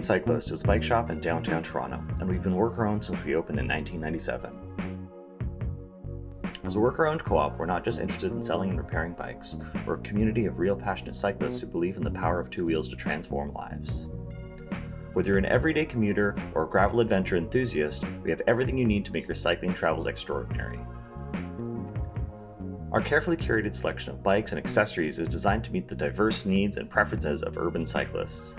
Urbane Cyclist is a bike shop in downtown Toronto, and we've been worker-owned since we opened in 1997. As a worker-owned co-op, we're not just interested in selling and repairing bikes. We're a community of real passionate cyclists who believe in the power of two wheels to transform lives. Whether you're an everyday commuter or a gravel adventure enthusiast, we have everything you need to make your cycling travels extraordinary. Our carefully curated selection of bikes and accessories is designed to meet the diverse needs and preferences of urban cyclists.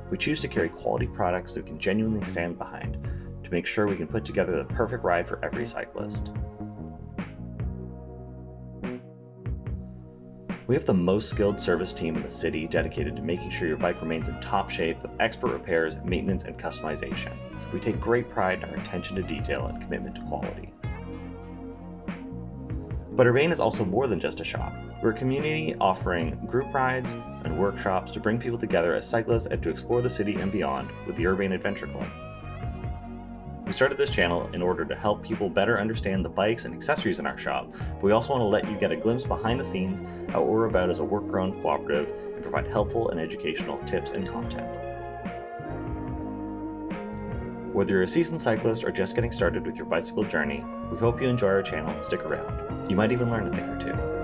We choose to carry quality products that we can genuinely stand behind to make sure we can put together the perfect ride for every cyclist. We have the most skilled service team in the city dedicated to making sure your bike remains in top shape with expert repairs, maintenance, and customization. We take great pride in our attention to detail and commitment to quality. But Urbane is also more than just a shop. We're a community offering group rides and workshops to bring people together as cyclists and to explore the city and beyond with the Urbane Adventure Club. We started this channel in order to help people better understand the bikes and accessories in our shop, but we also want to let you get a glimpse behind the scenes at what we're about as a worker-owned cooperative and provide helpful and educational tips and content. Whether you're a seasoned cyclist or just getting started with your bicycle journey, we hope you enjoy our channel and stick around. You might even learn a thing or two.